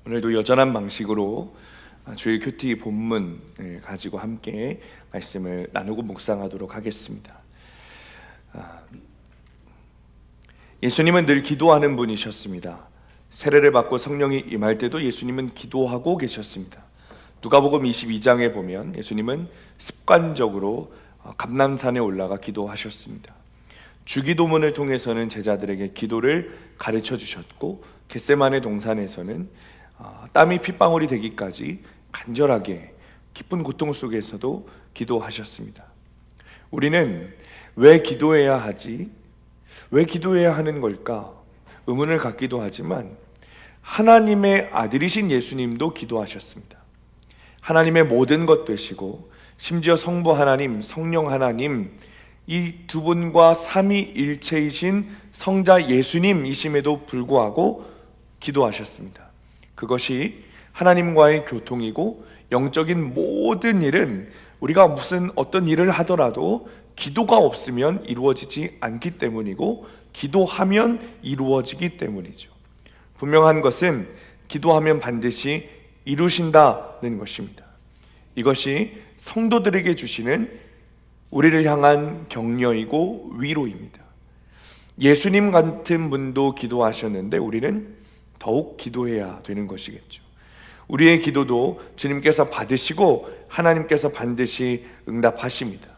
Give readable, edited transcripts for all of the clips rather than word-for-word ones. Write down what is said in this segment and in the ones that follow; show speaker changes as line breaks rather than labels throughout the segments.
오늘도 여전한 방식으로 주일 큐티 본문 가지고 함께 말씀을 나누고 묵상하도록 하겠습니다. 예수님은 늘 기도하는 분이셨습니다. 세례를 받고 성령이 임할 때도 예수님은 기도하고 계셨습니다. 누가복음 22장에 보면 예수님은 습관적으로 감람산에 올라가 기도하셨습니다. 주기도문을 통해서는 제자들에게 기도를 가르쳐 주셨고, 겟세마네 동산에서는 땀이 핏방울이 되기까지 간절하게 기쁜 고통 속에서도 기도하셨습니다. 우리는 왜 기도해야 하지? 왜 기도해야 하는 걸까? 의문을 갖기도 하지만 하나님의 아들이신 예수님도 기도하셨습니다. 하나님의 모든 것 되시고, 심지어 성부 하나님, 성령 하나님, 이 두 분과 삼위일체이신 성자 예수님이심에도 불구하고 기도하셨습니다. 그것이 하나님과의 교통이고, 영적인 모든 일은 우리가 무슨 어떤 일을 하더라도 기도가 없으면 이루어지지 않기 때문이고, 기도하면 이루어지기 때문이죠. 분명한 것은 기도하면 반드시 이루신다는 것입니다. 이것이 성도들에게 주시는 우리를 향한 격려이고 위로입니다. 예수님 같은 분도 기도하셨는데 우리는 더욱 기도해야 되는 것이겠죠. 우리의 기도도 주님께서 받으시고 하나님께서 반드시 응답하십니다.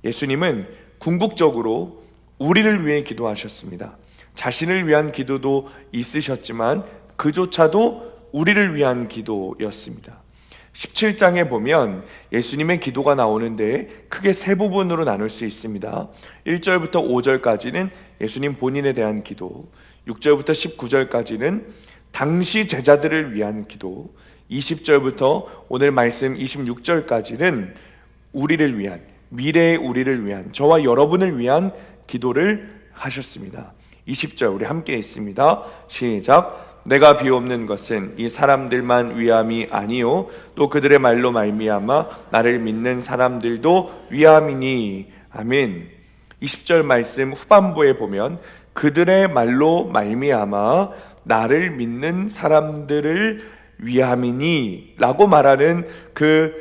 예수님은 궁극적으로 우리를 위해 기도하셨습니다. 자신을 위한 기도도 있으셨지만 그조차도 우리를 위한 기도였습니다. 17장에 보면 예수님의 기도가 나오는데 크게 세 부분으로 나눌 수 있습니다. 1절부터 5절까지는 예수님 본인에 대한 기도, 6절부터 19절까지는 당시 제자들을 위한 기도, 20절부터 오늘 말씀 26절까지는 우리를 위한, 미래의 우리를 위한, 저와 여러분을 위한 기도를 하셨습니다. 20절 우리 함께 읽습니다. 시작. 내가 비옵는 것은 이 사람들만 위함이 아니요 또 그들의 말로 말미암아 나를 믿는 사람들도 위함이니. 아멘. 20절 말씀 후반부에 보면 그들의 말로 말미암아 나를 믿는 사람들을 위함이니 라고 말하는 그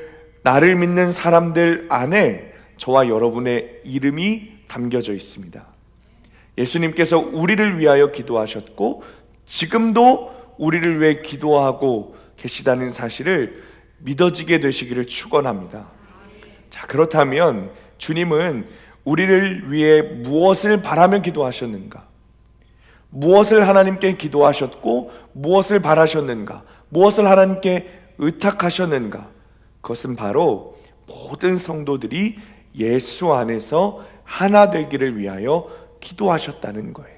나를 믿는 사람들 안에 저와 여러분의 이름이 담겨져 있습니다. 예수님께서 우리를 위하여 기도하셨고 지금도 우리를 위해 기도하고 계시다는 사실을 믿어지게 되시기를 축원합니다. 자, 그렇다면 주님은 우리를 위해 무엇을 바라며 기도하셨는가? 무엇을 하나님께 기도하셨고 무엇을 바라셨는가? 무엇을 하나님께 의탁하셨는가? 그것은 바로 모든 성도들이 예수 안에서 하나 되기를 위하여 기도하셨다는 거예요.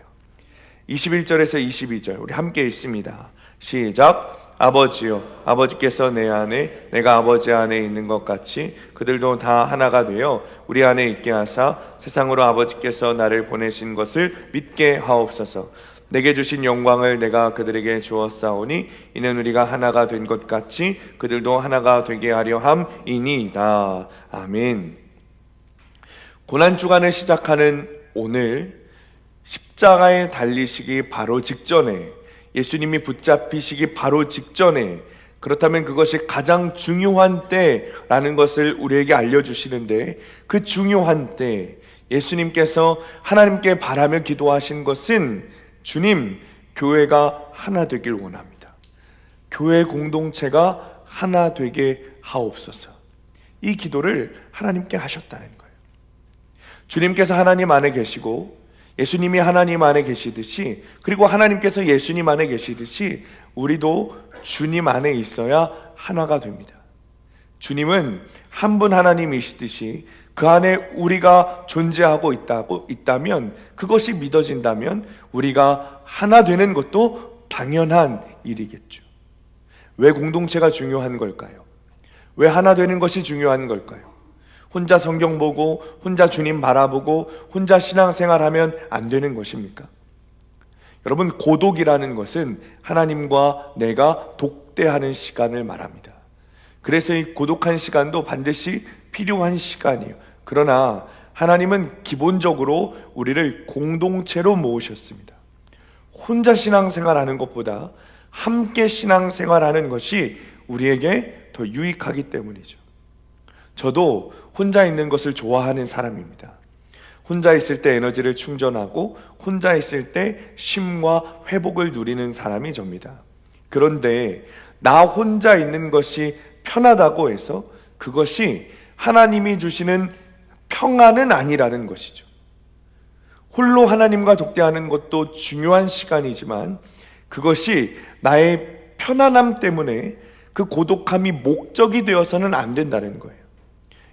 21절에서 22절 우리 함께 읽습니다. 시작. 아버지요, 아버지께서 내 안에 내가 아버지 안에 있는 것 같이 그들도 다 하나가 되어 우리 안에 있게 하사 세상으로 아버지께서 나를 보내신 것을 믿게 하옵소서. 내게 주신 영광을 내가 그들에게 주었사오니 이는 우리가 하나가 된 것 같이 그들도 하나가 되게 하려 함이니이다. 아멘. 고난주간을 시작하는 오늘 십자가에 달리시기 바로 직전에, 예수님이 붙잡히시기 바로 직전에, 그렇다면 그것이 가장 중요한 때라는 것을 우리에게 알려주시는데, 그 중요한 때 예수님께서 하나님께 바라며 기도하신 것은 주님, 교회가 하나 되길 원합니다. 교회 공동체가 하나 되게 하옵소서. 이 기도를 하나님께 하셨다는 거예요. 주님께서 하나님 안에 계시고 예수님이 하나님 안에 계시듯이, 그리고 하나님께서 예수님 안에 계시듯이 우리도 주님 안에 있어야 하나가 됩니다. 주님은 한 분 하나님이시듯이 그 안에 우리가 존재하고 있다면, 그것이 믿어진다면 우리가 하나 되는 것도 당연한 일이겠죠. 왜 공동체가 중요한 걸까요? 왜 하나 되는 것이 중요한 걸까요? 혼자 성경 보고 혼자 주님 바라보고 혼자 신앙생활하면 안 되는 것입니까? 여러분, 고독이라는 것은 하나님과 내가 독대하는 시간을 말합니다. 그래서 이 고독한 시간도 반드시 필요한 시간이에요. 그러나 하나님은 기본적으로 우리를 공동체로 모으셨습니다. 혼자 신앙생활하는 것보다 함께 신앙생활하는 것이 우리에게 더 유익하기 때문이죠. 저도 혼자 있는 것을 좋아하는 사람입니다. 혼자 있을 때 에너지를 충전하고 혼자 있을 때 쉼과 회복을 누리는 사람이 접니다. 그런데 나 혼자 있는 것이 편하다고 해서 그것이 하나님이 주시는 평안은 아니라는 것이죠. 홀로 하나님과 독대하는 것도 중요한 시간이지만 그것이 나의 편안함 때문에 그 고독함이 목적이 되어서는 안 된다는 거예요.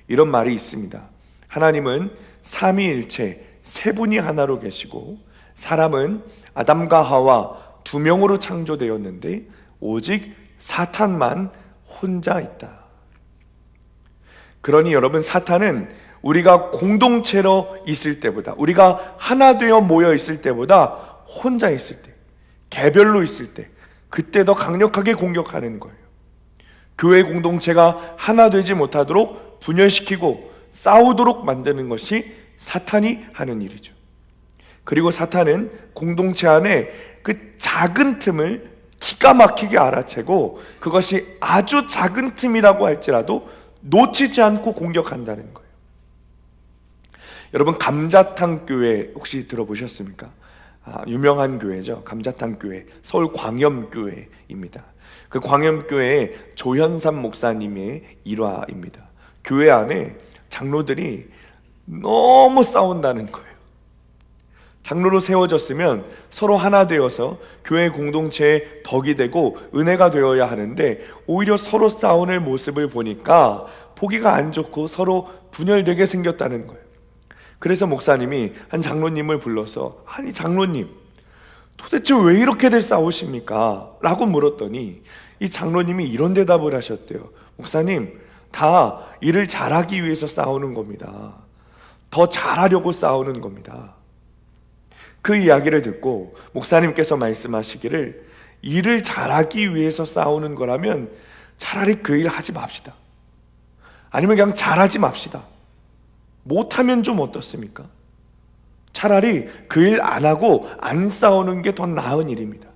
이런 말이 있습니다. 하나님은 삼위일체 세 분이 하나로 계시고 사람은 아담과 하와 두 명으로 창조되었는데 오직 사탄만 혼자 있다. 그러니 여러분, 사탄은 우리가 공동체로 있을 때보다, 우리가 하나 되어 모여 있을 때보다 혼자 있을 때, 개별로 있을 때, 그때 더 강력하게 공격하는 거예요. 교회 공동체가 하나 되지 못하도록 분열시키고 싸우도록 만드는 것이 사탄이 하는 일이죠. 그리고 사탄은 공동체 안에 그 작은 틈을 기가 막히게 알아채고 그것이 아주 작은 틈이라고 할지라도 놓치지 않고 공격한다는 거예요. 여러분, 감자탕 교회 혹시 들어보셨습니까? 유명한 교회죠. 감자탕 교회, 서울 광염교회입니다. 그 광염교회의 조현삼 목사님의 일화입니다. 교회 안에 장로들이 너무 싸운다는 거예요. 장로로 세워졌으면 서로 하나 되어서 교회 공동체의 덕이 되고 은혜가 되어야 하는데 오히려 서로 싸우는 모습을 보니까 보기가 안 좋고 서로 분열되게 생겼다는 거예요. 그래서 목사님이 한 장로님을 불러서, 아니 장로님, 도대체 왜 이렇게들 싸우십니까? 라고 물었더니 이 장로님이 이런 대답을 하셨대요. 목사님, 다 일을 잘하기 위해서 싸우는 겁니다. 더 잘하려고 싸우는 겁니다. 그 이야기를 듣고 목사님께서 말씀하시기를, 일을 잘하기 위해서 싸우는 거라면 차라리 그 일 하지 맙시다. 아니면 그냥 잘하지 맙시다. 못하면 좀 어떻습니까? 차라리 그 일 안 하고 안 싸우는 게 더 나은 일입니다.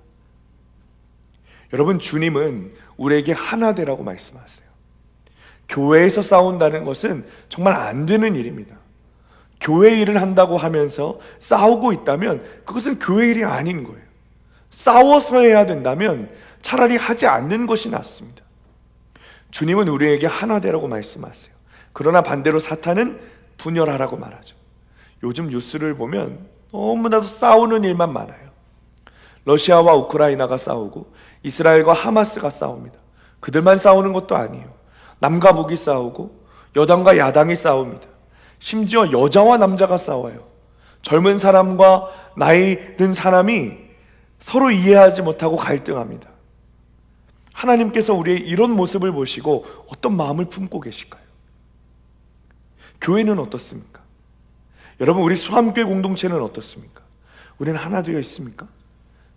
여러분, 주님은 우리에게 하나 되라고 말씀하세요. 교회에서 싸운다는 것은 정말 안 되는 일입니다. 교회 일을 한다고 하면서 싸우고 있다면 그것은 교회 일이 아닌 거예요. 싸워서 해야 된다면 차라리 하지 않는 것이 낫습니다. 주님은 우리에게 하나 되라고 말씀하세요. 그러나 반대로 사탄은 분열하라고 말하죠. 요즘 뉴스를 보면 너무나도 싸우는 일만 많아요. 러시아와 우크라이나가 싸우고 이스라엘과 하마스가 싸웁니다. 그들만 싸우는 것도 아니에요. 남과 북이 싸우고 여당과 야당이 싸웁니다. 심지어 여자와 남자가 싸워요. 젊은 사람과 나이 든 사람이 서로 이해하지 못하고 갈등합니다. 하나님께서 우리의 이런 모습을 보시고 어떤 마음을 품고 계실까요? 교회는 어떻습니까? 여러분, 우리 수함교회 공동체는 어떻습니까? 우리는 하나 되어 있습니까?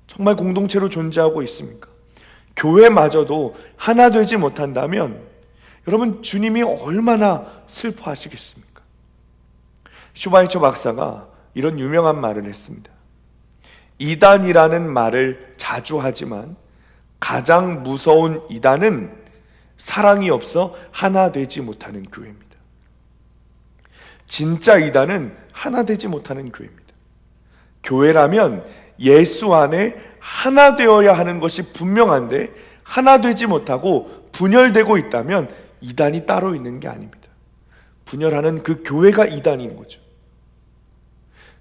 정말 공동체로 존재하고 있습니까? 교회마저도 하나 되지 못한다면 여러분, 주님이 얼마나 슬퍼하시겠습니까? 슈바이처 박사가 이런 유명한 말을 했습니다. 이단이라는 말을 자주 하지만 가장 무서운 이단은 사랑이 없어 하나 되지 못하는 교회입니다. 진짜 이단은 하나 되지 못하는 교회입니다. 교회라면 예수 안에 하나 되어야 하는 것이 분명한데 하나 되지 못하고 분열되고 있다면 이단이 따로 있는 게 아닙니다. 분열하는 그 교회가 이단인 거죠.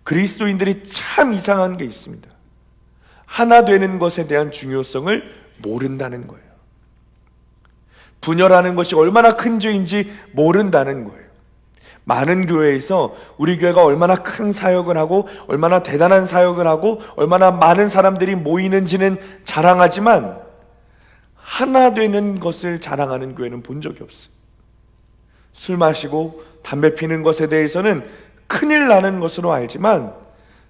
그리스도인들이 참 이상한 게 있습니다. 하나 되는 것에 대한 중요성을 모른다는 거예요. 분열하는 것이 얼마나 큰 죄인지 모른다는 거예요. 많은 교회에서 우리 교회가 얼마나 큰 사역을 하고 얼마나 대단한 사역을 하고 얼마나 많은 사람들이 모이는지는 자랑하지만 하나 되는 것을 자랑하는 교회는 본 적이 없어요. 술 마시고 담배 피는 것에 대해서는 큰일 나는 것으로 알지만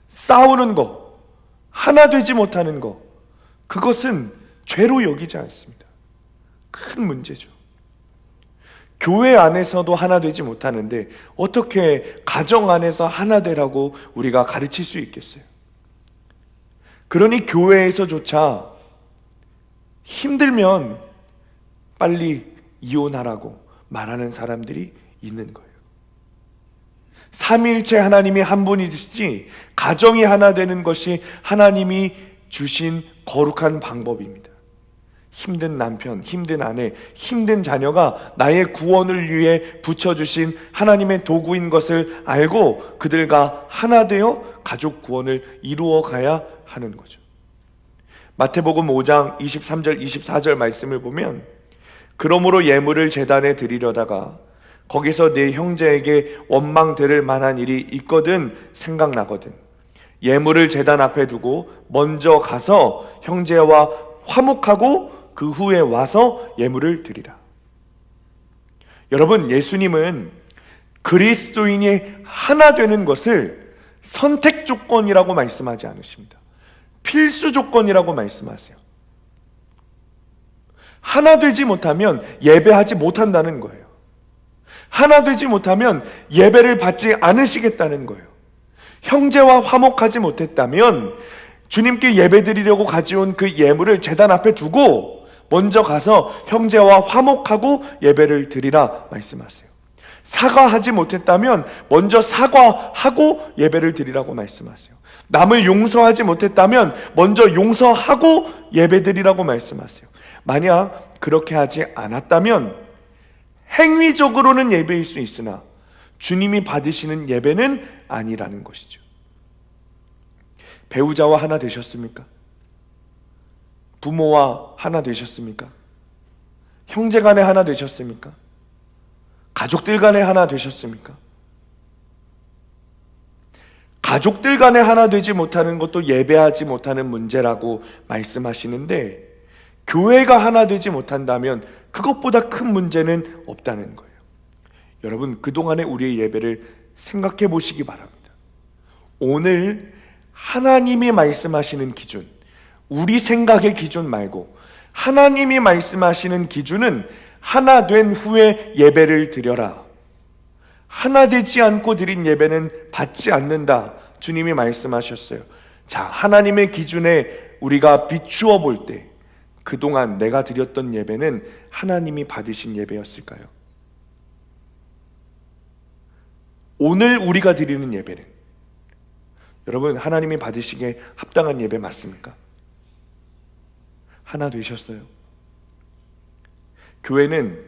싸우는 거, 하나 되지 못하는 거, 그것은 죄로 여기지 않습니다. 큰 문제죠. 교회 안에서도 하나 되지 못하는데 어떻게 가정 안에서 하나 되라고 우리가 가르칠 수 있겠어요? 그러니 교회에서조차 힘들면 빨리 이혼하라고 말하는 사람들이 있는 거예요. 삼위일체 하나님이 한 분이시지 가정이 하나 되는 것이 하나님이 주신 거룩한 방법입니다. 힘든 남편, 힘든 아내, 힘든 자녀가 나의 구원을 위해 붙여주신 하나님의 도구인 것을 알고 그들과 하나 되어 가족 구원을 이루어 가야 하는 거죠. 마태복음 5장 23절 24절 말씀을 보면, 그러므로 예물을 제단에 드리려다가 거기서 네 형제에게 원망 들을 만한 일이 있거든 생각나거든 예물을 제단 앞에 두고 먼저 가서 형제와 화목하고 그 후에 와서 예물을 드리라. 여러분, 예수님은 그리스도인이 하나 되는 것을 선택 조건이라고 말씀하지 않으십니다. 필수 조건이라고 말씀하세요. 하나 되지 못하면 예배하지 못한다는 거예요. 하나 되지 못하면 예배를 받지 않으시겠다는 거예요. 형제와 화목하지 못했다면 주님께 예배드리려고 가져온 그 예물을 제단 앞에 두고 먼저 가서 형제와 화목하고 예배를 드리라 말씀하세요. 사과하지 못했다면 먼저 사과하고 예배를 드리라고 말씀하세요. 남을 용서하지 못했다면 먼저 용서하고 예배드리라고 말씀하세요. 만약 그렇게 하지 않았다면 행위적으로는 예배일 수 있으나 주님이 받으시는 예배는 아니라는 것이죠. 배우자와 하나 되셨습니까? 부모와 하나 되셨습니까? 형제 간에 하나 되셨습니까? 가족들 간에 하나 되셨습니까? 가족들 간에 하나 되지 못하는 것도 예배하지 못하는 문제라고 말씀하시는데, 교회가 하나 되지 못한다면 그것보다 큰 문제는 없다는 거예요. 여러분, 그동안의 우리의 예배를 생각해 보시기 바랍니다. 오늘 하나님이 말씀하시는 기준, 우리 생각의 기준 말고 하나님이 말씀하시는 기준은 하나 된 후에 예배를 드려라. 하나 되지 않고 드린 예배는 받지 않는다. 주님이 말씀하셨어요. 자, 하나님의 기준에 우리가 비추어 볼 때 그동안 내가 드렸던 예배는 하나님이 받으신 예배였을까요? 오늘 우리가 드리는 예배는 여러분, 하나님이 받으시기에 합당한 예배 맞습니까? 하나 되셨어요? 교회는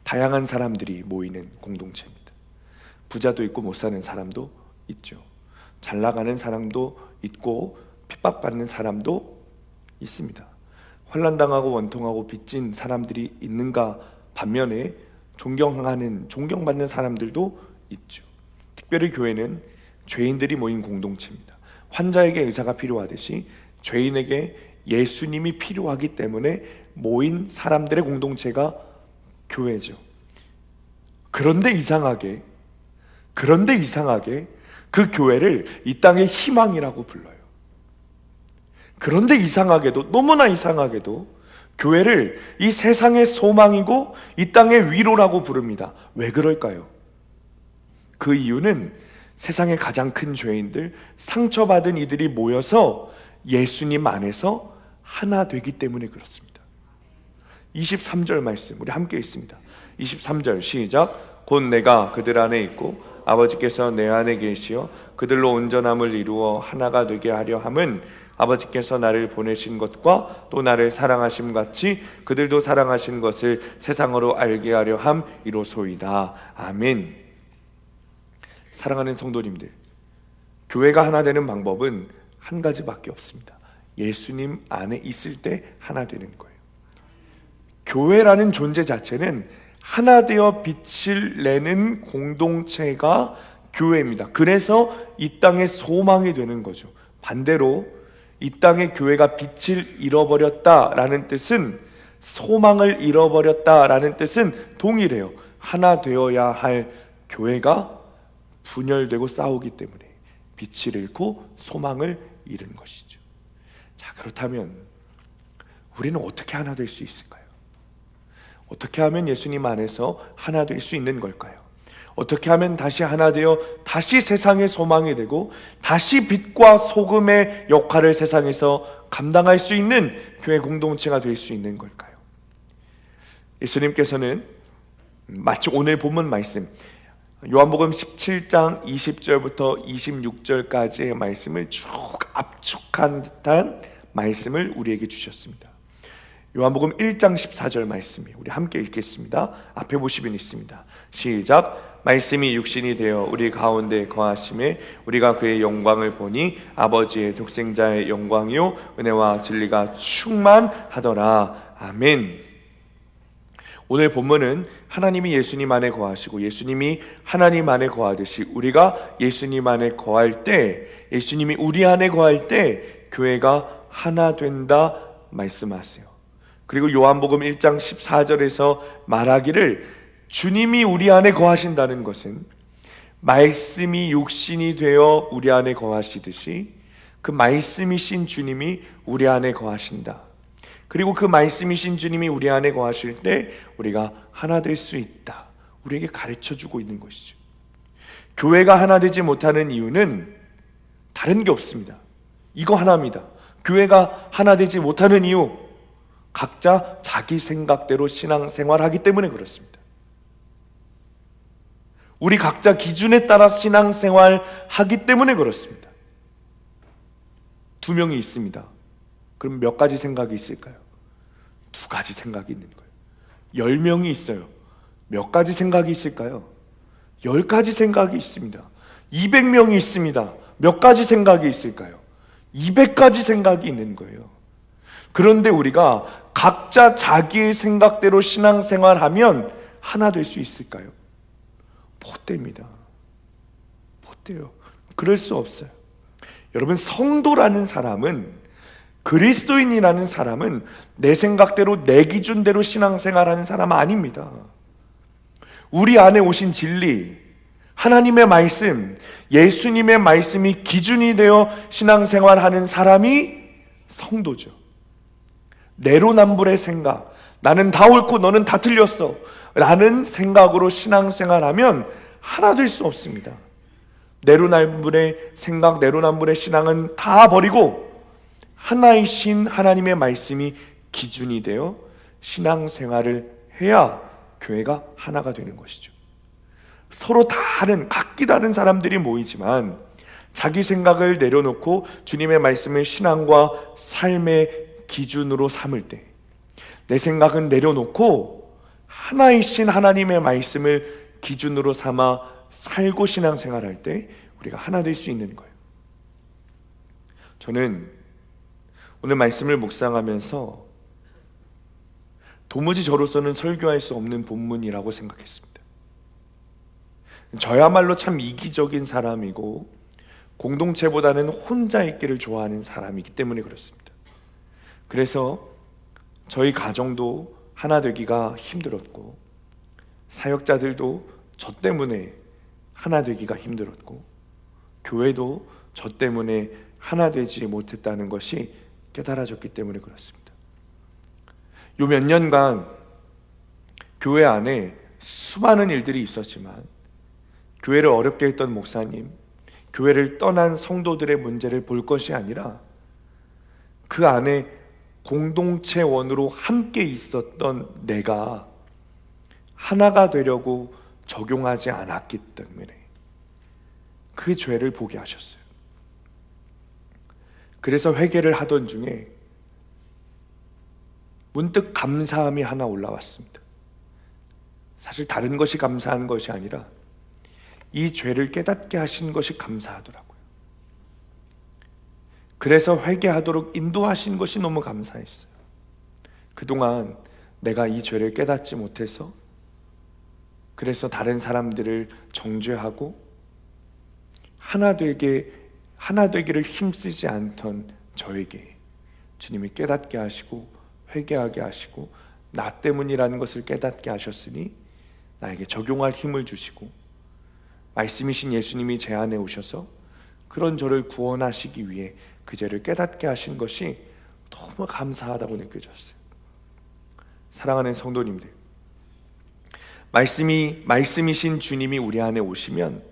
다양한 사람들이 모이는 공동체입니다. 부자도 있고 못 사는 사람도 있죠. 잘 나가는 사람도 있고 핍박받는 사람도 있습니다. 환난당하고 원통하고 빚진 사람들이 있는가 반면에 존경받는 사람들도 있죠. 특별히 교회는 죄인들이 모인 공동체입니다. 환자에게 의사가 필요하듯이 죄인에게 예수님이 필요하기 때문에 모인 사람들의 공동체가 교회죠. 그런데 이상하게 그 교회를 이 땅의 희망이라고 불러요. 그런데 이상하게도, 너무나 이상하게도 교회를 이 세상의 소망이고 이 땅의 위로라고 부릅니다. 왜 그럴까요? 그 이유는 세상의 가장 큰 죄인들, 상처받은 이들이 모여서 예수님 안에서 하나 되기 때문에 그렇습니다. 23절 말씀 우리 함께 읽습니다. 23절 시작. 곧 내가 그들 안에 있고 아버지께서 내 안에 계시어 그들로 온전함을 이루어 하나가 되게 하려 함은 아버지께서 나를 보내신 것과 또 나를 사랑하심 같이 그들도 사랑하신 것을 세상으로 알게 하려 함이로소이다. 아멘. 사랑하는 성도님들, 교회가 하나 되는 방법은 한 가지밖에 없습니다. 예수님 안에 있을 때 하나 되는 거예요. 교회라는 존재 자체는 하나 되어 빛을 내는 공동체가 교회입니다. 그래서 이 땅의 소망이 되는 거죠. 반대로 이 땅의 교회가 빛을 잃어버렸다라는 뜻은, 소망을 잃어버렸다라는 뜻은 동일해요. 하나 되어야 할 교회가 분열되고 싸우기 때문에 빛을 잃고 소망을 잃은 것이죠. 자, 그렇다면 우리는 어떻게 하나 될 수 있을까요? 어떻게 하면 예수님 안에서 하나 될 수 있는 걸까요? 어떻게 하면 다시 하나 되어 다시 세상의 소망이 되고 다시 빛과 소금의 역할을 세상에서 감당할 수 있는 교회 공동체가 될 수 있는 걸까요? 예수님께서는 마치 오늘 본문 말씀 요한복음 17장 20절부터 26절까지의 말씀을 쭉 압축한 듯한 말씀을 우리에게 주셨습니다. 요한복음 1장 14절 말씀이 우리 함께 읽겠습니다. 앞에 보시면 있습니다. 시작. 말씀이 육신이 되어 우리 가운데 거하심에 우리가 그의 영광을 보니 아버지의 독생자의 영광이요 은혜와 진리가 충만하더라. 아멘. 오늘 본문은 하나님이 예수님 안에 거하시고 예수님이 하나님 안에 거하듯이 우리가 예수님 안에 거할 때, 예수님이 우리 안에 거할 때 교회가 하나 된다 말씀하세요. 그리고 요한복음 1장 14절에서 말하기를 주님이 우리 안에 거하신다는 것은 말씀이 육신이 되어 우리 안에 거하시듯이 그 말씀이신 주님이 우리 안에 거하신다. 그리고 그 말씀이신 주님이 우리 안에 거하실 때 우리가 하나 될 수 있다. 우리에게 가르쳐주고 있는 것이죠. 교회가 하나 되지 못하는 이유는 다른 게 없습니다. 이거 하나입니다. 교회가 하나 되지 못하는 이유, 각자 자기 생각대로 신앙생활하기 때문에 그렇습니다. 우리 각자 기준에 따라 신앙생활하기 때문에 그렇습니다. 두 명이 있습니다. 그럼 몇 가지 생각이 있을까요? 두 가지 생각이 있는 거예요. 10명이 있어요. 몇 가지 생각이 있을까요? 10가지 생각이 있습니다. 200명이 있습니다. 몇 가지 생각이 있을까요? 200가지 생각이 있는 거예요. 그런데 우리가 각자 자기의 생각대로 신앙생활하면 하나 될 수 있을까요? 못 됩니다. 못 돼요. 그럴 수 없어요. 여러분, 성도라는 사람은, 그리스도인이라는 사람은 내 생각대로 내 기준대로 신앙생활하는 사람 아닙니다. 우리 안에 오신 진리, 하나님의 말씀, 예수님의 말씀이 기준이 되어 신앙생활하는 사람이 성도죠. 내로남불의 생각, 나는 다 옳고 너는 다 틀렸어 라는 생각으로 신앙생활하면 하나 될 수 없습니다. 내로남불의 생각, 내로남불의 신앙은 다 버리고 하나이신 하나님의 말씀이 기준이 되어 신앙생활을 해야 교회가 하나가 되는 것이죠. 서로 다른, 각기 다른 사람들이 모이지만 자기 생각을 내려놓고 주님의 말씀을 신앙과 삶의 기준으로 삼을 때, 내 생각은 내려놓고 하나이신 하나님의 말씀을 기준으로 삼아 살고 신앙생활할 때 우리가 하나 될 수 있는 거예요. 저는 오늘 말씀을 묵상하면서 도무지 저로서는 설교할 수 없는 본문이라고 생각했습니다. 저야말로 참 이기적인 사람이고 공동체보다는 혼자 있기를 좋아하는 사람이기 때문에 그렇습니다. 그래서 저희 가정도 하나 되기가 힘들었고, 사역자들도 저 때문에 하나 되기가 힘들었고, 교회도 저 때문에 하나 되지 못했다는 것이 깨달아졌기 때문에 그렇습니다. 요 몇 년간 교회 안에 수많은 일들이 있었지만 교회를 어렵게 했던 목사님, 교회를 떠난 성도들의 문제를 볼 것이 아니라 그 안에 공동체원으로 함께 있었던 내가 하나가 되려고 적용하지 않았기 때문에 그 죄를 보게 하셨어요. 그래서 회개를 하던 중에 문득 감사함이 하나 올라왔습니다. 사실 다른 것이 감사한 것이 아니라 이 죄를 깨닫게 하신 것이 감사하더라고요. 그래서 회개하도록 인도하신 것이 너무 감사했어요. 그동안 내가 이 죄를 깨닫지 못해서, 그래서 다른 사람들을 정죄하고 하나 되기를 힘쓰지 않던 저에게 주님이 깨닫게 하시고 회개하게 하시고 나 때문이라는 것을 깨닫게 하셨으니 나에게 적용할 힘을 주시고 말씀이신 예수님이 제 안에 오셔서 그런 저를 구원하시기 위해 그 죄를 깨닫게 하신 것이 너무 감사하다고 느껴졌어요. 사랑하는 성도님들, 말씀이신 주님이 우리 안에 오시면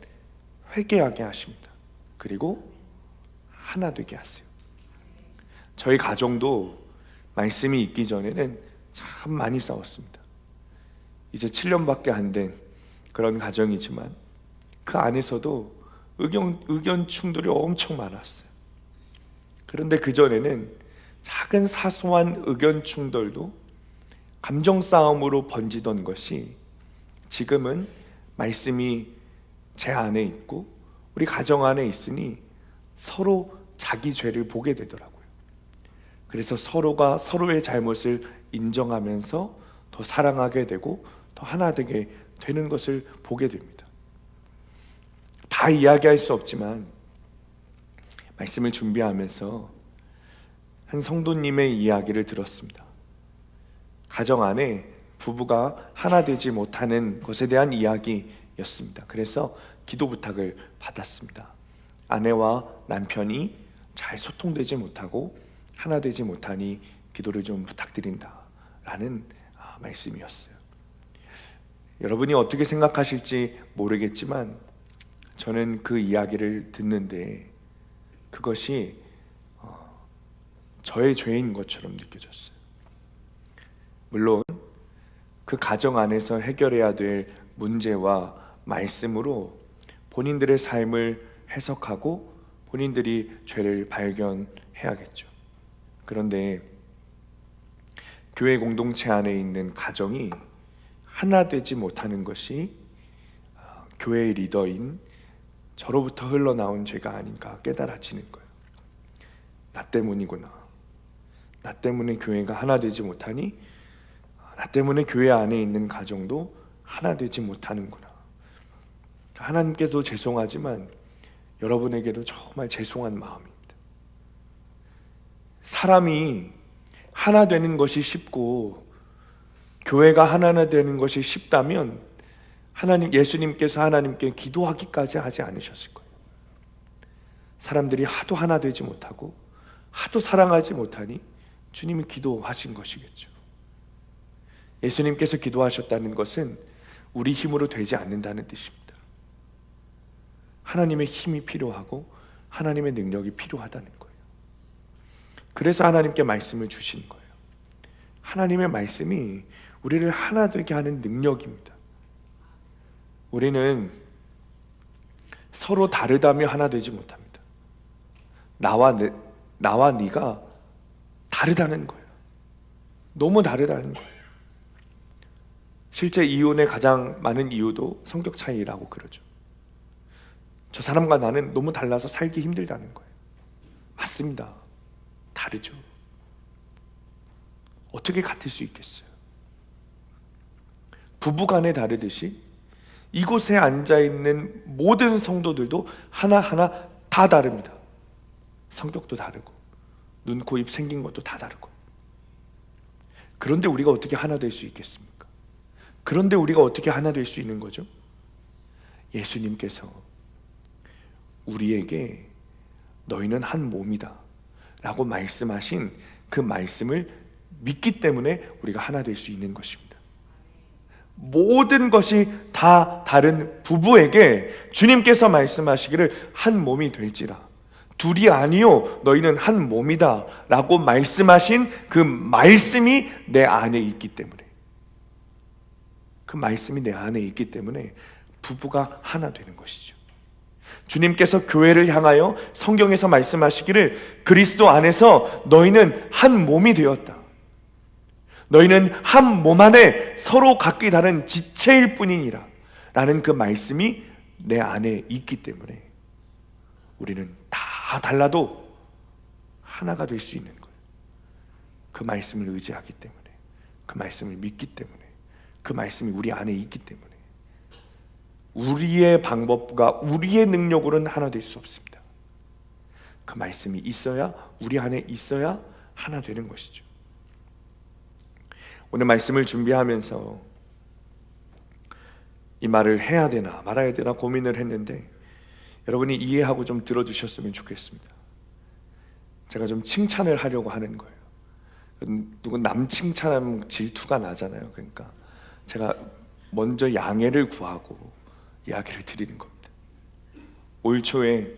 회개하게 하십니다. 그리고 하나 되게 하세요. 저희 가정도 말씀이 있기 전에는 참 많이 싸웠습니다. 이제 7년밖에 안 된 그런 가정이지만 그 안에서도 의견 충돌이 엄청 많았어요. 그런데 그전에는 작은 사소한 의견 충돌도 감정 싸움으로 번지던 것이 지금은 말씀이 제 안에 있고 우리 가정 안에 있으니 서로 자기 죄를 보게 되더라고요. 그래서 서로가 서로의 잘못을 인정하면서 더 사랑하게 되고 더 하나 되게 되는 것을 보게 됩니다. 다 이야기할 수 없지만 말씀을 준비하면서 한 성도님의 이야기를 들었습니다. 가정 안에 부부가 하나 되지 못하는 것에 대한 이야기였습니다. 그래서 기도 부탁을 받았습니다. 아내와 남편이 잘 소통되지 못하고 하나 되지 못하니 기도를 좀 부탁드린다 라는 말씀이었어요. 여러분이 어떻게 생각하실지 모르겠지만 저는 그 이야기를 듣는데 그것이 저의 죄인 것처럼 느껴졌어요. 물론 그 가정 안에서 해결해야 될 문제와 말씀으로 본인들의 삶을 해석하고 본인들이 죄를 발견해야겠죠. 그런데 교회 공동체 안에 있는 가정이 하나 되지 못하는 것이 교회의 리더인 저로부터 흘러나온 죄가 아닌가 깨달아지는 거예요. 나 때문이구나. 나 때문에 교회가 하나 되지 못하니 나 때문에 교회 안에 있는 가정도 하나 되지 못하는구나. 하나님께도 죄송하지만 여러분에게도 정말 죄송한 마음입니다. 사람이 하나 되는 것이 쉽고 교회가 하나 되는 것이 쉽다면 예수님께서 하나님께 기도하기까지 하지 않으셨을 거예요. 사람들이 하도 하나 되지 못하고 하도 사랑하지 못하니 주님이 기도하신 것이겠죠. 예수님께서 기도하셨다는 것은 우리 힘으로 되지 않는다는 뜻입니다. 하나님의 힘이 필요하고 하나님의 능력이 필요하다는 거예요. 그래서 하나님께 말씀을 주신 거예요. 하나님의 말씀이 우리를 하나 되게 하는 능력입니다. 우리는 서로 다르다며 하나 되지 못합니다. 나와 네가 다르다는 거예요. 너무 다르다는 거예요. 실제 이혼의 가장 많은 이유도 성격 차이라고 그러죠. 저 사람과 나는 너무 달라서 살기 힘들다는 거예요. 맞습니다. 다르죠. 어떻게 같을 수 있겠어요? 부부간에 다르듯이 이곳에 앉아있는 모든 성도들도 하나하나 다 다릅니다. 성격도 다르고 눈, 코, 입 생긴 것도 다 다르고. 그런데 우리가 어떻게 하나 될 수 있겠습니까? 그런데 우리가 어떻게 하나 될 수 있는 거죠? 예수님께서 우리에게 너희는 한 몸이다 라고 말씀하신 그 말씀을 믿기 때문에 우리가 하나 될 수 있는 것입니다. 모든 것이 다 다른 부부에게 주님께서 말씀하시기를 한 몸이 될지라 둘이 아니요 너희는 한 몸이다 라고 말씀하신 그 말씀이 내 안에 있기 때문에, 그 말씀이 내 안에 있기 때문에 부부가 하나 되는 것이죠. 주님께서 교회를 향하여 성경에서 말씀하시기를 그리스도 안에서 너희는 한 몸이 되었다. 너희는 한 몸 안에 서로 각기 다른 지체일 뿐이니라 라는 그 말씀이 내 안에 있기 때문에 우리는 다 달라도 하나가 될 수 있는 거예요. 그 말씀을 의지하기 때문에, 그 말씀을 믿기 때문에, 그 말씀이 우리 안에 있기 때문에 우리의 방법과 우리의 능력으로는 하나 될 수 없습니다. 그 말씀이 있어야, 우리 안에 있어야 하나 되는 것이죠. 오늘 말씀을 준비하면서 이 말을 해야 되나 말아야 되나 고민을 했는데 여러분이 이해하고 좀 들어주셨으면 좋겠습니다. 제가 좀 칭찬을 하려고 하는 거예요. 누군 남 칭찬하면 질투가 나잖아요. 그러니까 제가 먼저 양해를 구하고 이야기를 드리는 겁니다. 올 초에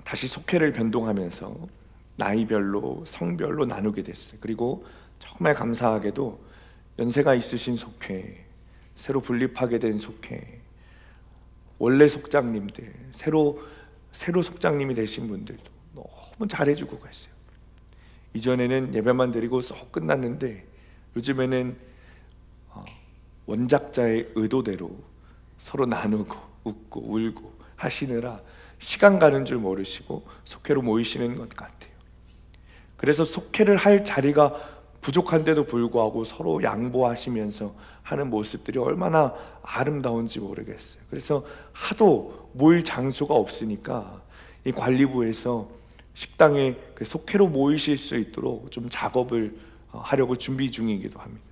다시 속회를 변동하면서 나이별로 성별로 나누게 됐어요. 그리고 정말 감사하게도 연세가 있으신 속회, 새로 분립하게 된 속회, 원래 속장님들, 새로 속장님이 되신 분들도 너무 잘해주고 갔어요. 이전에는 예배만 드리고 쏙 끝났는데 요즘에는 원작자의 의도대로 서로 나누고 웃고 울고 하시느라 시간 가는 줄 모르시고 속회로 모이시는 것 같아요. 그래서 속회를 할 자리가 부족한데도 불구하고 서로 양보하시면서 하는 모습들이 얼마나 아름다운지 모르겠어요. 그래서 하도 모일 장소가 없으니까 이 관리부에서 식당에 그 속회로 모이실 수 있도록 좀 작업을 하려고 준비 중이기도 합니다.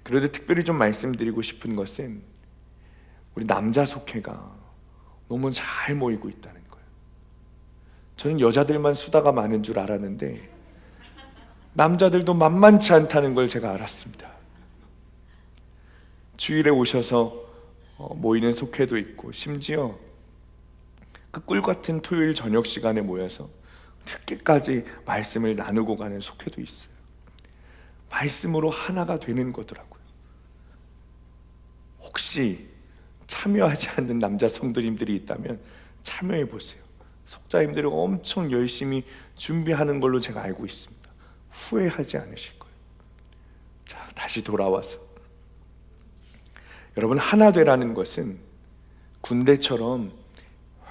그런데 특별히 좀 말씀드리고 싶은 것은 우리 남자 속회가 너무 잘 모이고 있다는 거예요. 저는 여자들만 수다가 많은 줄 알았는데 남자들도 만만치 않다는 걸 제가 알았습니다. 주일에 오셔서 모이는 속회도 있고, 심지어 그 꿀같은 토요일 저녁 시간에 모여서 늦게까지 말씀을 나누고 가는 속회도 있어요. 말씀으로 하나가 되는 거더라고요. 혹시 참여하지 않는 남자 성도님들이 있다면 참여해 보세요. 속자님들이 엄청 열심히 준비하는 걸로 제가 알고 있습니다. 후회하지 않으실 거예요. 자, 다시 돌아와서 여러분, 하나 되라는 것은 군대처럼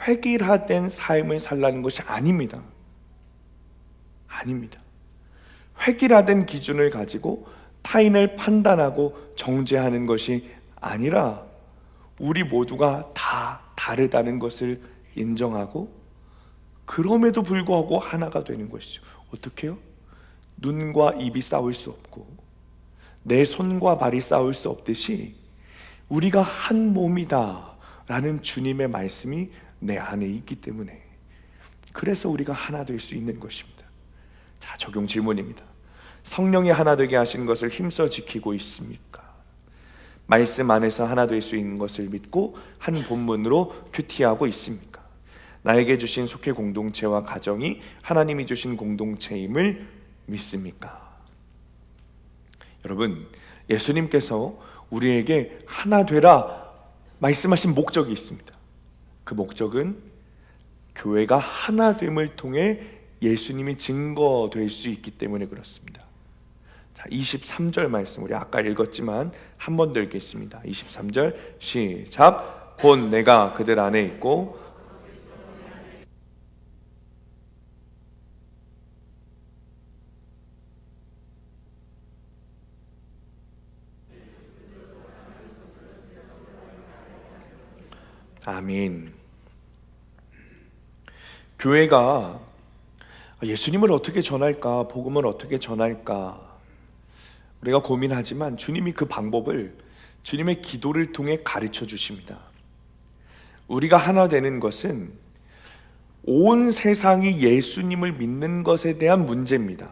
획일화된 삶을 살라는 것이 아닙니다. 아닙니다. 획일화된 기준을 가지고 타인을 판단하고 정죄하는 것이 아니라 우리 모두가 다 다르다는 것을 인정하고 그럼에도 불구하고 하나가 되는 것이죠. 어떻게 해요? 눈과 입이 싸울 수 없고 내 손과 발이 싸울 수 없듯이 우리가 한 몸이다 라는 주님의 말씀이 내 안에 있기 때문에, 그래서 우리가 하나 될 수 있는 것입니다. 자, 적용 질문입니다. 성령이 하나 되게 하신 것을 힘써 지키고 있습니까? 말씀 안에서 하나 될 수 있는 것을 믿고 한 본문으로 큐티하고 있습니까? 나에게 주신 속회 공동체와 가정이 하나님이 주신 공동체임을 믿습니까? 여러분, 예수님께서 우리에게 하나 되라 말씀하신 목적이 있습니다. 그 목적은 교회가 하나됨을 통해 예수님이 증거될 수 있기 때문에 그렇습니다. 자, 23절 말씀 우리 아까 읽었지만 한 번 더 읽겠습니다. 23절 시작. 곧 내가 그들 안에 있고 아멘. 교회가 예수님을 어떻게 전할까, 복음을 어떻게 전할까 우리가 고민하지만 주님이 그 방법을 주님의 기도를 통해 가르쳐 주십니다. 우리가 하나 되는 것은 온 세상이 예수님을 믿는 것에 대한 문제입니다.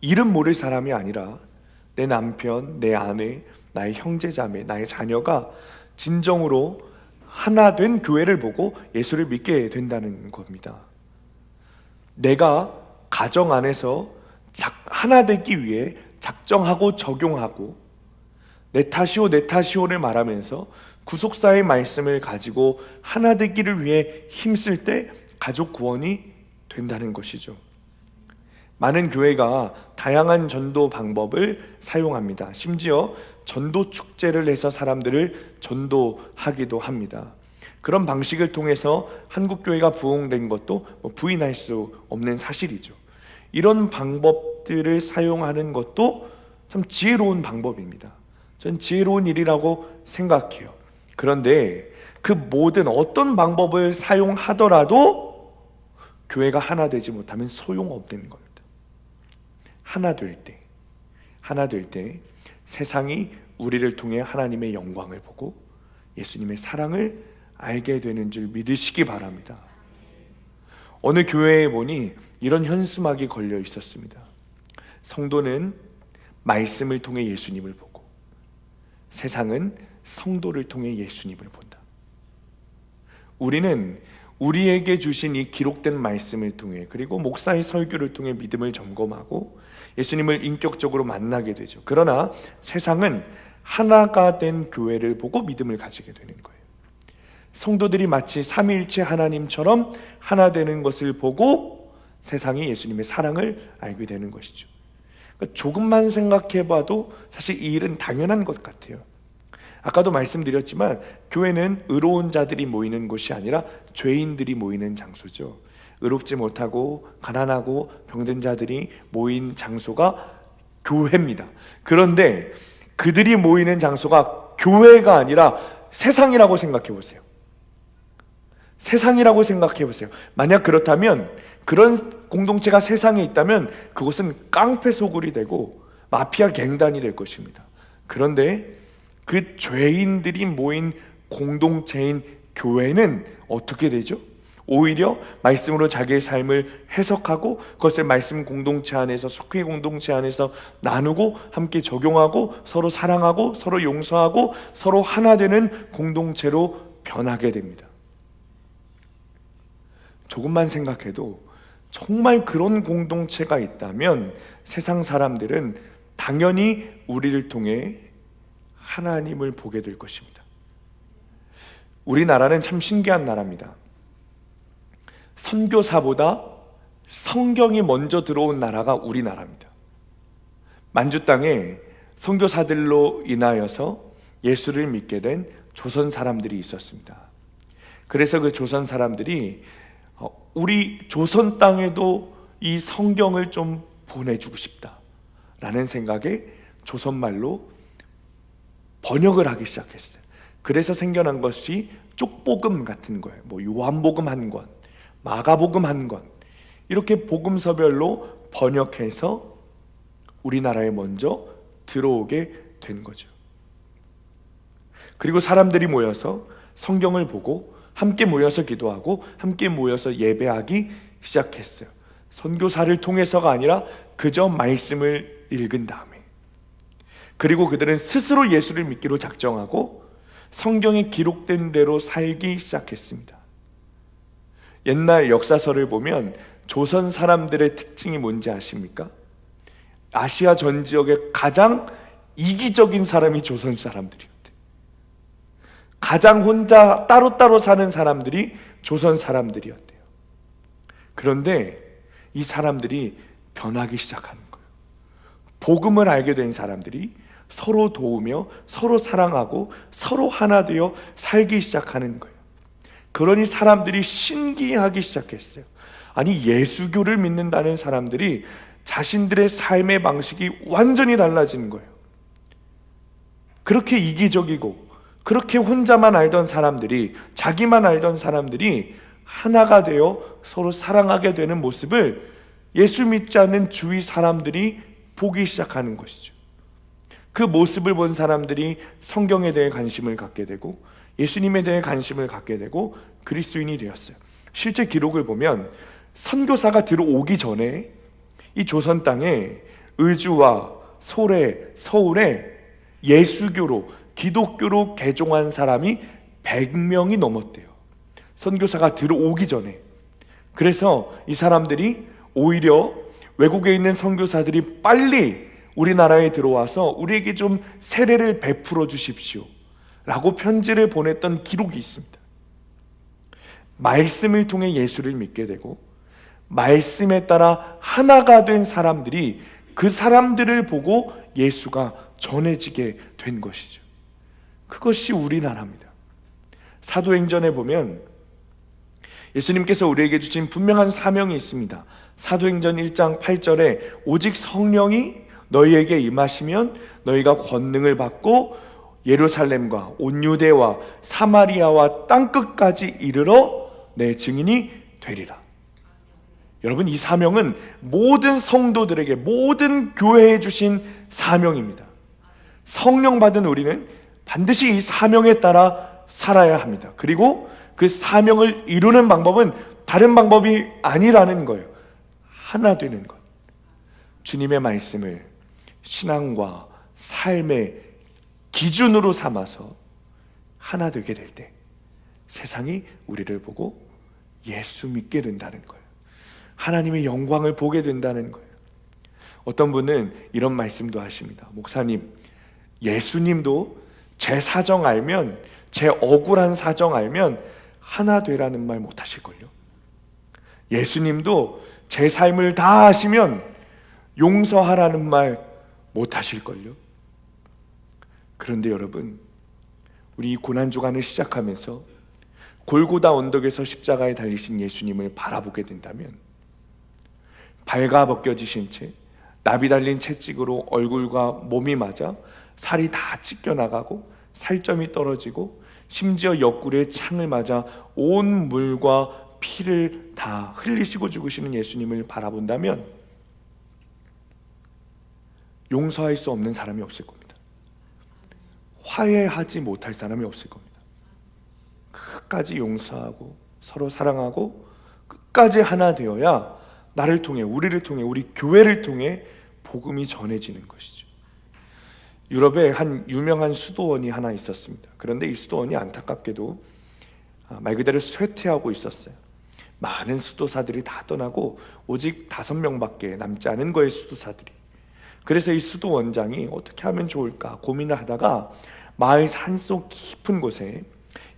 이름 모를 사람이 아니라 내 남편, 내 아내, 나의 형제자매, 나의 자녀가 진정으로 하나 된 교회를 보고 예수를 믿게 된다는 겁니다. 내가 가정 안에서 하나 되기 위해 작정하고 적용하고 내 탓이오를 말하면서 구속사의 말씀을 가지고 하나 되기를 위해 힘쓸 때 가족 구원이 된다는 것이죠. 많은 교회가 다양한 전도 방법을 사용합니다. 심지어 전도 축제를 해서 사람들을 전도하기도 합니다. 그런 방식을 통해서 한국교회가 부흥된 것도 부인할 수 없는 사실이죠. 이런 방법들을 사용하는 것도 참 지혜로운 방법입니다. 전 지혜로운 일이라고 생각해요. 그런데 그 모든 어떤 방법을 사용하더라도 교회가 하나 되지 못하면 소용없는 겁니다. 하나 될 때 세상이 우리를 통해 하나님의 영광을 보고 예수님의 사랑을 알게 되는 줄 믿으시기 바랍니다. 어느 교회에 보니 이런 현수막이 걸려 있었습니다. 성도는 말씀을 통해 예수님을 보고, 세상은 성도를 통해 예수님을 본다. 우리는 우리에게 주신 이 기록된 말씀을 통해, 그리고 목사의 설교를 통해 믿음을 점검하고 예수님을 인격적으로 만나게 되죠. 그러나 세상은 하나가 된 교회를 보고 믿음을 가지게 되는 거예요. 성도들이 마치 삼위일체 하나님처럼 하나 되는 것을 보고 세상이 예수님의 사랑을 알게 되는 것이죠. 그러니까 조금만 생각해봐도 사실 이 일은 당연한 것 같아요. 아까도 말씀드렸지만 교회는 의로운 자들이 모이는 곳이 아니라 죄인들이 모이는 장소죠. 의롭지 못하고 가난하고 병든 자들이 모인 장소가 교회입니다. 그런데 그들이 모이는 장소가 교회가 아니라 세상이라고 생각해 보세요. 세상이라고 생각해 보세요. 만약 그렇다면, 그런 공동체가 세상에 있다면 그곳은 깡패 소굴이 되고 마피아 갱단이 될 것입니다. 그런데 그 죄인들이 모인 공동체인 교회는 어떻게 되죠? 오히려 말씀으로 자기의 삶을 해석하고 그것을 말씀 공동체 안에서, 속회 공동체 안에서 나누고 함께 적용하고 서로 사랑하고 서로 용서하고 서로 하나 되는 공동체로 변하게 됩니다. 조금만 생각해도 정말 그런 공동체가 있다면 세상 사람들은 당연히 우리를 통해 하나님을 보게 될 것입니다. 우리나라는 참 신기한 나라입니다. 선교사보다 성경이 먼저 들어온 나라가 우리나라입니다. 만주 땅에 선교사들로 인하여서 예수를 믿게 된 조선 사람들이 있었습니다. 그래서 그 조선 사람들이 우리 조선 땅에도 이 성경을 좀 보내주고 싶다라는 생각에 조선말로 번역을 하기 시작했어요. 그래서 생겨난 것이 쪽복음 같은 거예요. 뭐 요한복음 한 권, 마가복음 한 권, 이렇게 복음서별로 번역해서 우리나라에 먼저 들어오게 된 거죠. 그리고 사람들이 모여서 성경을 보고 함께 모여서 기도하고 함께 모여서 예배하기 시작했어요. 선교사를 통해서가 아니라 그저 말씀을 읽은 다음에. 그리고 그들은 스스로 예수를 믿기로 작정하고 성경에 기록된 대로 살기 시작했습니다. 옛날 역사서를 보면 조선 사람들의 특징이 뭔지 아십니까? 아시아 전 지역의 가장 이기적인 사람이 조선 사람들이었대요. 가장 혼자 따로따로 사는 사람들이 조선 사람들이었대요. 그런데 이 사람들이 변하기 시작하는 거예요. 복음을 알게 된 사람들이 서로 도우며 서로 사랑하고 서로 하나 되어 살기 시작하는 거예요. 그러니 사람들이 신기하기 시작했어요. 아니, 예수교를 믿는다는 사람들이 자신들의 삶의 방식이 완전히 달라지는 거예요. 그렇게 이기적이고 그렇게 혼자만 알던 사람들이, 자기만 알던 사람들이 하나가 되어 서로 사랑하게 되는 모습을 예수 믿지 않는 주위 사람들이 보기 시작하는 것이죠. 그 모습을 본 사람들이 성경에 대해 관심을 갖게 되고 예수님에 대해 관심을 갖게 되고 그리스도인이 되었어요. 실제 기록을 보면 선교사가 들어오기 전에 이 조선 땅에 의주와 소래, 서울에 예수교로, 기독교로 개종한 사람이 100명이 넘었대요. 선교사가 들어오기 전에. 그래서 이 사람들이 오히려 외국에 있는 선교사들이 빨리 우리나라에 들어와서 우리에게 좀 세례를 베풀어 주십시오 라고 편지를 보냈던 기록이 있습니다. 말씀을 통해 예수를 믿게 되고 말씀에 따라 하나가 된 사람들이 그 사람들을 보고 예수가 전해지게 된 것이죠. 그것이 우리나라입니다. 사도행전에 보면 예수님께서 우리에게 주신 분명한 사명이 있습니다. 사도행전 1장 8절에 오직 성령이 너희에게 임하시면 너희가 권능을 받고 예루살렘과 온 유대와 사마리아와 땅끝까지 이르러 내 증인이 되리라. 여러분, 이 사명은 모든 성도들에게, 모든 교회에 주신 사명입니다. 성령 받은 우리는 반드시 이 사명에 따라 살아야 합니다. 그리고 그 사명을 이루는 방법은 다른 방법이 아니라는 거예요. 하나 되는 것. 주님의 말씀을 신앙과 삶의 기준으로 삼아서 하나 되게 될 때 세상이 우리를 보고 예수 믿게 된다는 거예요. 하나님의 영광을 보게 된다는 거예요. 어떤 분은 이런 말씀도 하십니다. 목사님, 예수님도 제 사정 알면, 제 억울한 사정 알면 하나 되라는 말 못 하실걸요. 예수님도 제 삶을 다 아시면 용서하라는 말 못 하실걸요. 그런데 여러분, 우리 이 고난주간을 시작하면서 골고다 언덕에서 십자가에 달리신 예수님을 바라보게 된다면, 발가벗겨지신 채 나비 달린 채찍으로 얼굴과 몸이 맞아 살이 다 찢겨나가고 살점이 떨어지고 심지어 옆구리에 창을 맞아 온 물과 피를 다 흘리시고 죽으시는 예수님을 바라본다면 용서할 수 없는 사람이 없을 겁니다. 화해하지 못할 사람이 없을 겁니다. 끝까지 용서하고 서로 사랑하고 끝까지 하나 되어야 나를 통해, 우리를 통해, 우리 교회를 통해 복음이 전해지는 것이죠. 유럽에 한 유명한 수도원이 하나 있었습니다. 그런데 이 수도원이 안타깝게도 말 그대로 쇠퇴하고 있었어요. 많은 수도사들이 다 떠나고 오직 5명밖에 남지 않은 거예요, 수도사들이. 그래서 이 수도원장이 어떻게 하면 좋을까 고민을 하다가 마을 산속 깊은 곳에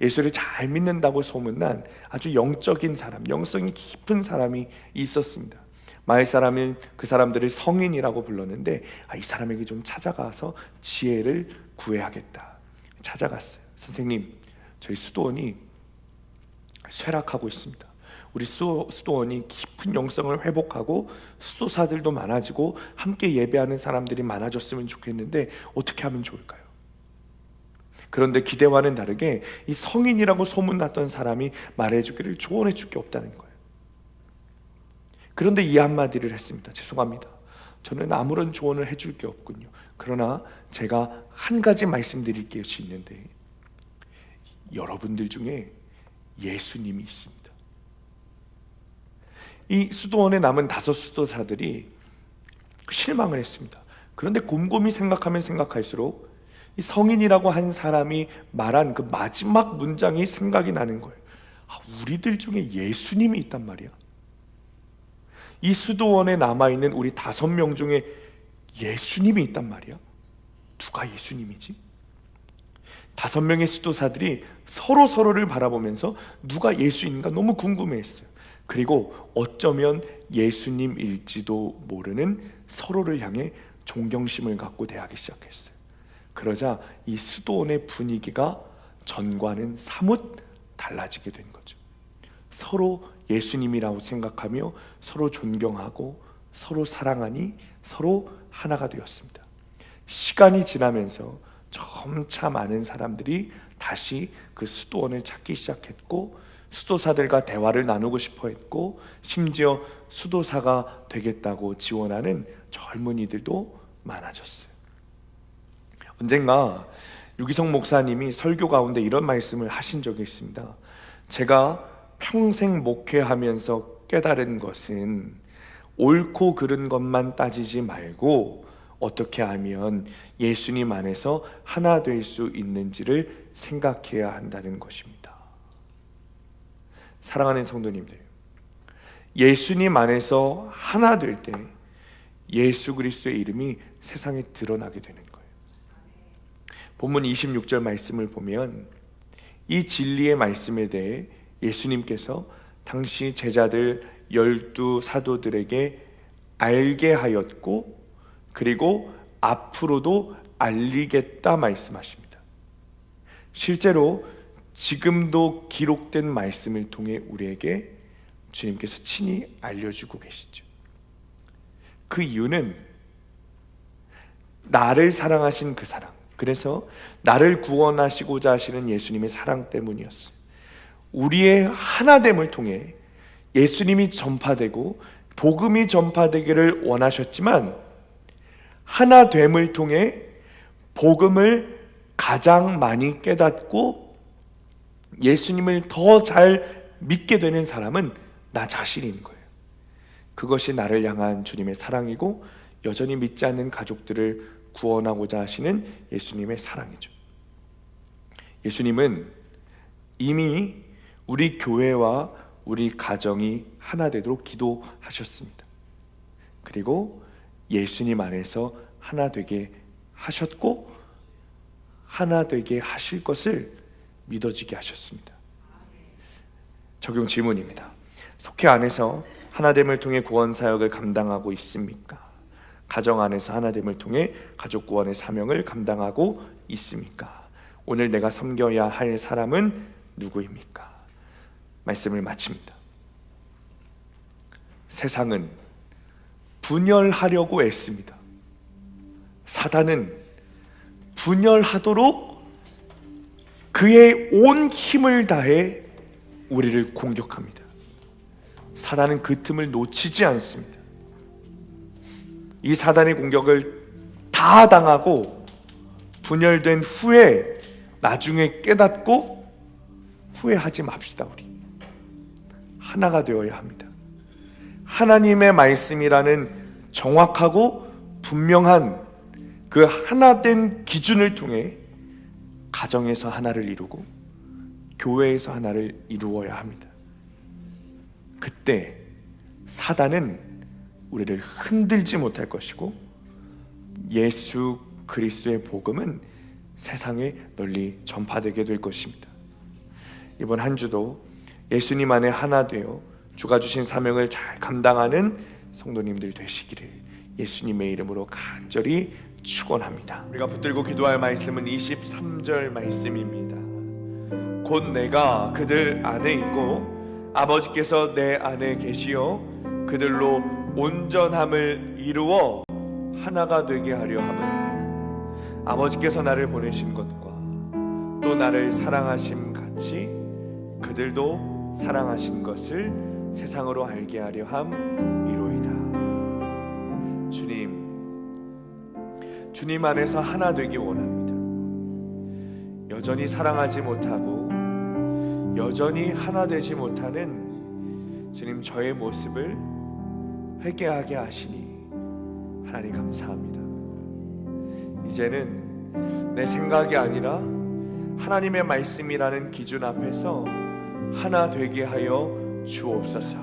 예수를 잘 믿는다고 소문난 아주 영적인 사람, 영성이 깊은 사람이 있었습니다. 마을 사람은 그 사람들을 성인이라고 불렀는데, 이 사람에게 좀 찾아가서 지혜를 구해야겠다. 찾아갔어요. 선생님, 저희 수도원이 쇠락하고 있습니다. 우리 수도원이 깊은 영성을 회복하고 수도사들도 많아지고 함께 예배하는 사람들이 많아졌으면 좋겠는데 어떻게 하면 좋을까요? 그런데 기대와는 다르게 이 성인이라고 소문났던 사람이 말해주기를 조언해줄 게 없다는 거예요. 그런데 이 한마디를 했습니다. 죄송합니다. 저는 아무런 조언을 해줄 게 없군요. 그러나 제가 한 가지 말씀드릴 것이 있는데, 여러분들 중에 예수님이 있습니다. 이 수도원에 남은 5 수도사들이 실망을 했습니다. 그런데 곰곰이 생각하면 생각할수록 이 성인이라고 한 사람이 말한 그 마지막 문장이 생각이 나는 거예요. 우리들 중에 예수님이 있단 말이야. 이 수도원에 남아있는 우리 5명 중에 예수님이 있단 말이야. 누가 예수님이지? 5명의 수도사들이 서로를 바라보면서 누가 예수인가 너무 궁금해했어요. 그리고 어쩌면 예수님일지도 모르는 서로를 향해 존경심을 갖고 대하기 시작했어요. 그러자 이 수도원의 분위기가 전과는 사뭇 달라지게 된 거죠. 서로 예수님이라고 생각하며 서로 존경하고 서로 사랑하니 서로 하나가 되었습니다. 시간이 지나면서 점차 많은 사람들이 다시 그 수도원을 찾기 시작했고, 수도사들과 대화를 나누고 싶어 했고, 심지어 수도사가 되겠다고 지원하는 젊은이들도 많아졌어요. 언젠가 유기성 목사님이 설교 가운데 이런 말씀을 하신 적이 있습니다. 제가 평생 목회하면서 깨달은 것은 옳고 그른 것만 따지지 말고 어떻게 하면 예수님 안에서 하나 될 수 있는지를 생각해야 한다는 것입니다. 사랑하는 성도님들, 예수님 안에서 하나 될 때 예수 그리스도의 이름이 세상에 드러나게 되는 거예요. 본문 26절 말씀을 보면 이 진리의 말씀에 대해 예수님께서 당시 제자들 12 사도들에게 알게 하였고, 그리고 앞으로도 알리겠다 말씀하십니다. 실제로 지금도 기록된 말씀을 통해 우리에게 주님께서 친히 알려주고 계시죠. 그 이유는 나를 사랑하신 그 사랑, 그래서 나를 구원하시고자 하시는 예수님의 사랑 때문이었어요. 우리의 하나됨을 통해 예수님이 전파되고 복음이 전파되기를 원하셨지만, 하나됨을 통해 복음을 가장 많이 깨닫고 예수님을 더 잘 믿게 되는 사람은 나 자신인 거예요. 그것이 나를 향한 주님의 사랑이고 여전히 믿지 않는 가족들을 구원하고자 하시는 예수님의 사랑이죠. 예수님은 이미 우리 교회와 우리 가정이 하나 되도록 기도하셨습니다. 그리고 예수님 안에서 하나 되게 하셨고 하나 되게 하실 것을 믿어지게 하셨습니다. 적용 질문입니다. 속회 안에서 하나됨을 통해 구원 사역을 감당하고 있습니까? 가정 안에서 하나됨을 통해 가족 구원의 사명을 감당하고 있습니까? 오늘 내가 섬겨야 할 사람은 누구입니까? 말씀을 마칩니다. 세상은 분열하려고 애씁니다. 사단은 분열하도록 그의 온 힘을 다해 우리를 공격합니다. 사단은 그 틈을 놓치지 않습니다. 이 사단의 공격을 다 당하고 분열된 후에 나중에 깨닫고 후회하지 맙시다. 우리 하나가 되어야 합니다. 하나님의 말씀이라는 정확하고 분명한 그 하나된 기준을 통해 가정에서 하나를 이루고 교회에서 하나를 이루어야 합니다. 그때 사단은 우리를 흔들지 못할 것이고 예수 그리스도의 복음은 세상에 널리 전파되게 될 것입니다. 이번 한 주도 예수님 안에 하나 되어 주가 주신 사명을 잘 감당하는 성도님들 되시기를 예수님의 이름으로 간절히 축원합니다. 우리가 붙들고 기도할 말씀은 23절 말씀입니다. 곧 내가 그들 안에 있고 아버지께서 내 안에 계시어 그들로 온전함을 이루어 하나가 되게 하려 함은 아버지께서 나를 보내신 것과 또 나를 사랑하심 같이 그들도 사랑하신 것을 세상으로 알게 하려 함이로이다. 주님 안에서 하나 되기 원합니다. 여전히 사랑하지 못하고 여전히 하나 되지 못하는 주님 저의 모습을 회개하게 하시니 하나님 감사합니다. 이제는 내 생각이 아니라 하나님의 말씀이라는 기준 앞에서 하나 되게 하여 주옵소서.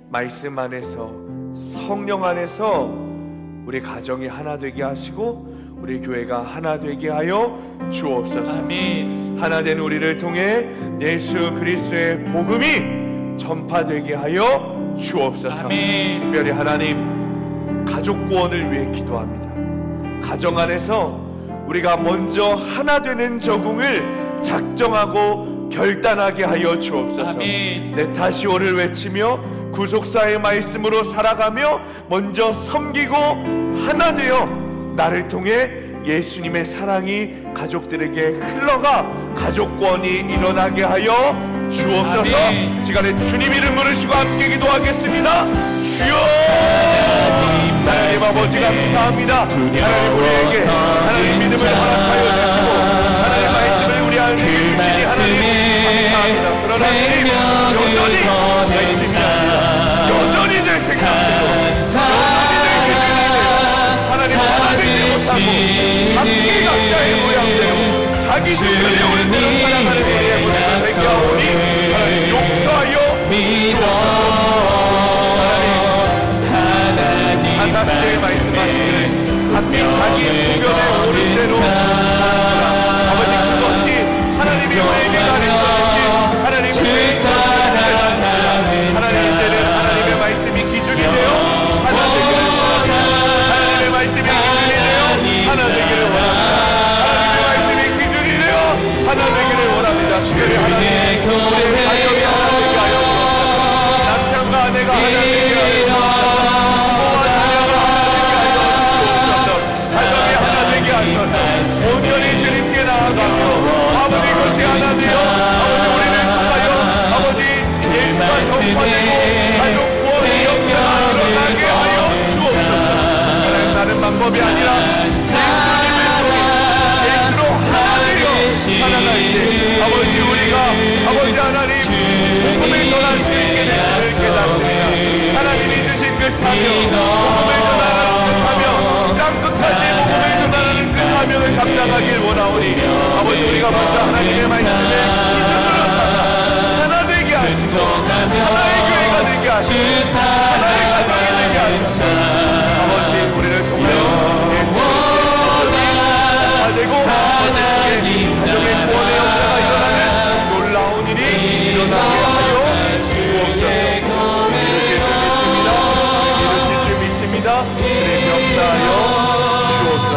말씀 안에서 성령 안에서 우리 가정이 하나 되게 하시고 우리 교회가 하나 되게 하여 주옵소서. 하나 된 우리를 통해 예수 그리스도의 복음이 전파되게 하여 주옵소서. 특별히 하나님 가족 구원을 위해 기도합니다. 가정 안에서 우리가 먼저 하나 되는 적응을 작정하고 결단하게 하여 주옵소서. 내 타시오를 외치며 구속사의 말씀으로 살아가며 먼저 섬기고 하나 되어 나를 통해 예수님의 사랑이 가족들에게 흘러가 가족권이 일어나게 하여 주옵소서. 시간에 주님 이름 부르시고 함께 기도하겠습니다. 주여 하나님 아버지 감사합니다. 하나님 우리에게 하나님 믿음을 허락하여 주시고 하나님 말씀을 우리 안에 주시니 하나님 감사합니다. 그러나 주님 여전히 말씀이 아니라 여전히 내 생각대로 여전히 내 계획대로 하나님 하나 되지 못하고 각기 각자의 모양대로 자기 주권의 오른대로 살아가는 우리의 모습을 회개하오니 하나님 용서하여 하나님 하나님의 말씀하시기를 각기 자기 주변의 오른대로 아버지 그것이 하나님이 우리에게 가르쳐 주신 하나님의 뜻입니다. 하나님 이제는 하나님의 말씀이 기준이 되어 하나 되기를 원합니다. 하나님의 말씀이 기준이 되어 하나 되기를 원합니다. 하나님의 말씀이 기준이 되어 하나 되기를 원합니다. 특별히 하나님 우리의 가정이 하나 되게 하여 주옵소서. 남편과 아내가 하나 되게 하여 주옵소서. 부모와 자녀가 하나 되게 하여 주옵소서. 가정이 하나 되게 하셔서 온전히 주님께 나아가며 아버지 것이 하나 되어 아버지 우리를 통하여 아버지 예수가 전파되고 가족 구원의 역사가 일어나게 하여 주옵소서. 하나님 다른 방법이 아니라 예수님을 통해 예수로 하나 되어 살아갈 때 아버지 우리가 아버지 하나님 복음을 전할 수 있게 되심을 깨닫습니다. 하나님이 주신 그 사명 복음을 전하는 그 사명 일어나오니 아버지 우리가 먼저 하나님의 말씀에 기준으로 삼아 하나 되게 하시고 하나의 교회가 되게 하시고 하나의 가정이 되게 하시고 아버지 우리를 통하여 예수님의 되고 가정의 구원의 역사가 일어나는 놀라운 일이 일어나게 하여 주옵소서. 이루실 줄 믿습니다. 그래 역사하여 주옵소서.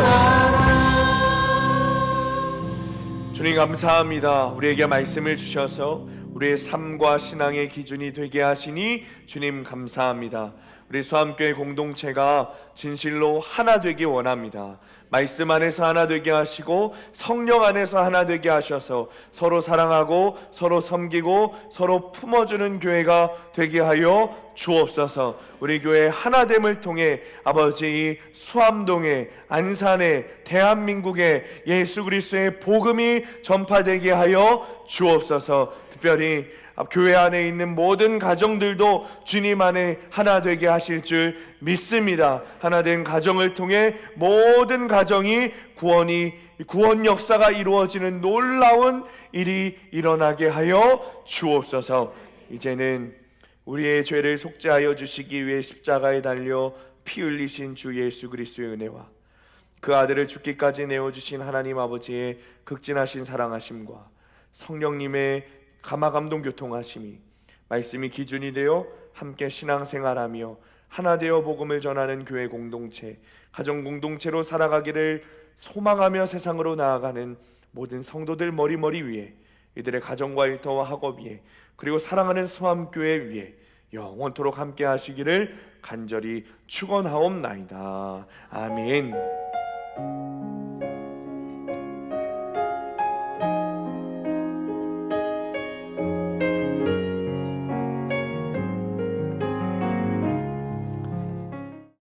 주님 감사합니다. 우리에게 말씀을 주셔서 우리의 삶과 신앙의 기준이 되게 하시니 주님 감사합니다. 우리 수암교회 공동체가 진실로 하나 되기 원합니다. 말씀 안에서 하나 되게 하시고 성령 안에서 하나 되게 하셔서 서로 사랑하고 서로 섬기고 서로 품어주는 교회가 되게 하여 주옵소서. 우리 교회 하나됨을 통해 아버지 수암동에 안산에 대한민국에 예수 그리스도의 복음이 전파되게 하여 주옵소서. 특별히 교회 안에 있는 모든 가정들도 주님 안에 하나 되게 하실 줄 믿습니다. 하나된 가정을 통해 모든 가정이 구원 역사가 이루어지는 놀라운 일이 일어나게 하여 주옵소서. 이제는 우리의 죄를 속죄하여 주시기 위해 십자가에 달려 피 흘리신 주 예수 그리스도의 은혜와 그 아들을 죽기까지 내어주신 하나님 아버지의 극진하신 사랑하심과 성령님의 감화감동 교통하심이 말씀이 기준이 되어 함께 신앙생활하며 하나 되어 복음을 전하는 교회 공동체, 가정 공동체로 살아가기를 소망하며 세상으로 나아가는 모든 성도들 머리머리 위에, 이들의 가정과 일터와 학업 위에, 그리고 사랑하는 수암교회 위에 영원토록 함께 하시기를 간절히 축원하옵나이다. 아멘.